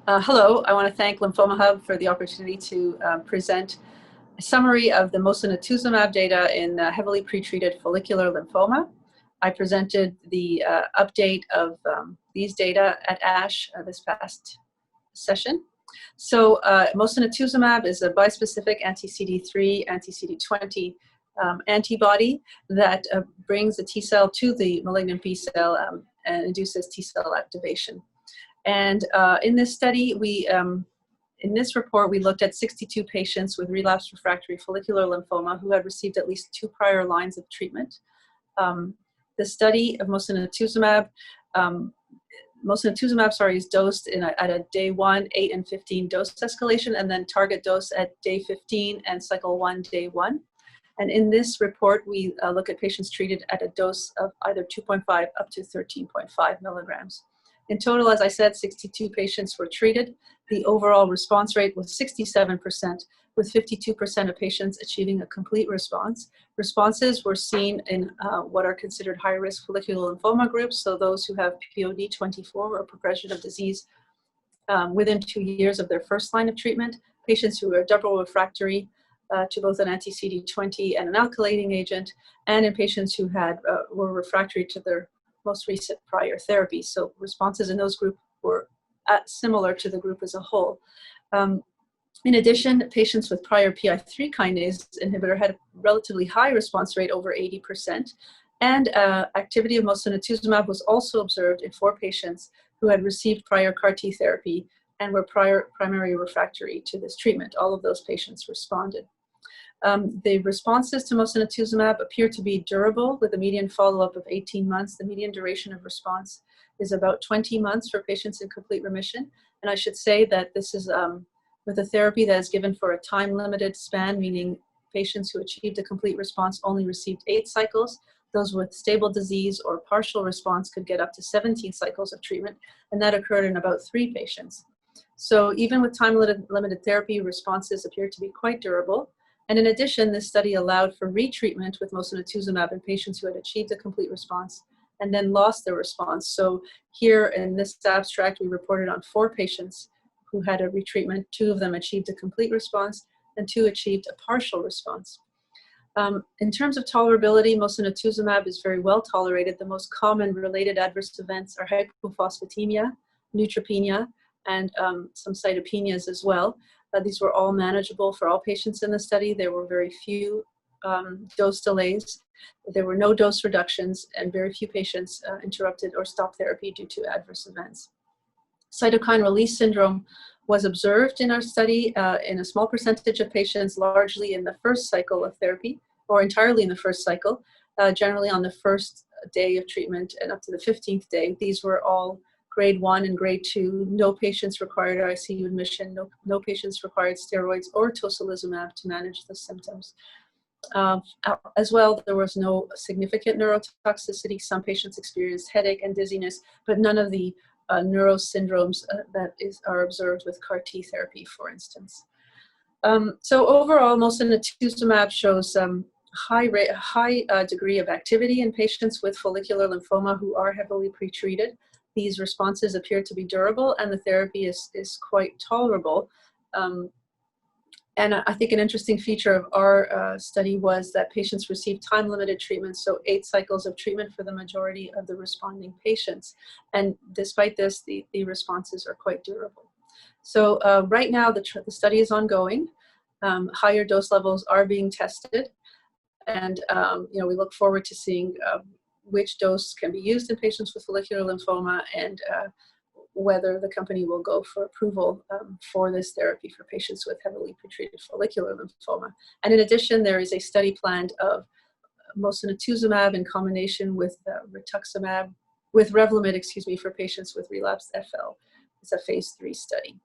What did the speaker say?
Hello, I want to thank Lymphoma Hub for the opportunity to present a summary of the Mosunetuzumab data in heavily pretreated follicular lymphoma. I presented the update of these data at ASH this past session. So Mosunetuzumab is a bispecific anti-CD3, anti-CD20 antibody that brings a T cell to the malignant B cell and induces T cell activation. And in this study, in this report, we looked at 62 patients with relapsed refractory follicular lymphoma who had received at least 2 prior lines of treatment. The study of Mosunetuzumab is dosed at a day 1, 8, and 15 dose escalation, and then target dose at day 15 and cycle 1, day 1. And in this report, we look at patients treated at a dose of either 2.5 up to 13.5 milligrams. In total, as I said, 62 patients were treated. The overall response rate was 67%, with 52% of patients achieving a complete response. Responses were seen in what are considered high-risk follicular lymphoma groups, so those who have POD24 or progression of disease within 2 years of their first line of treatment, patients who are double refractory to both an anti-CD20 and an alkylating agent, and in patients who were refractory to their most recent prior therapy. So responses in those groups were similar to the group as a whole. In addition, patients with prior PI3 kinase inhibitor had a relatively high response rate, over 80%, and activity of mosunetuzumab was also observed in 4 patients who had received prior CAR T therapy and were primary refractory to this treatment. All of those patients responded. The responses to mosunetuzumab appear to be durable with a median follow-up of 18 months. The median duration of response is about 20 months for patients in complete remission. And I should say that this is with a therapy that is given for a time-limited span, meaning patients who achieved a complete response only received 8 cycles. Those with stable disease or partial response could get up to 17 cycles of treatment, and that occurred in about 3 patients. So even with time-limited therapy, responses appear to be quite durable. And in addition, this study allowed for retreatment with mosunetuzumab in patients who had achieved a complete response and then lost their response. So here in this abstract, we reported on 4 patients who had a retreatment. 2 of them achieved a complete response and 2 achieved a partial response. In terms of tolerability, mosunetuzumab is very well tolerated. The most common related adverse events are hypophosphatemia, neutropenia, and some cytopenias as well. These were all manageable for all patients in the study. There were very few dose delays. There were no dose reductions, and very few patients interrupted or stopped therapy due to adverse events. Cytokine release syndrome was observed in our study in a small percentage of patients, largely in the first cycle of therapy, or entirely in the first cycle, generally on the first day of treatment and up to the 15th day. These were all grade 1 and grade 2. No patients required ICU admission. No patients required steroids or tocilizumab to manage the symptoms. As well, there was no significant neurotoxicity. Some patients experienced headache and dizziness, but none of the neurosyndromes that are observed with CAR T therapy, for instance. So overall, mosunetuzumab shows high degree of activity in patients with follicular lymphoma who are heavily pretreated. These responses appear to be durable, and the therapy is quite tolerable. And I think an interesting feature of our study was that patients received time-limited treatment, so 8 cycles of treatment for the majority of the responding patients. And despite this, the responses are quite durable. So right now, the study is ongoing. Higher dose levels are being tested, and we look forward to seeing which dose can be used in patients with follicular lymphoma, and whether the company will go for approval for this therapy for patients with heavily pretreated follicular lymphoma. And in addition, there is a study planned of mosunetuzumab in combination with Revlimid, for patients with relapsed FL. It's a phase 3 study.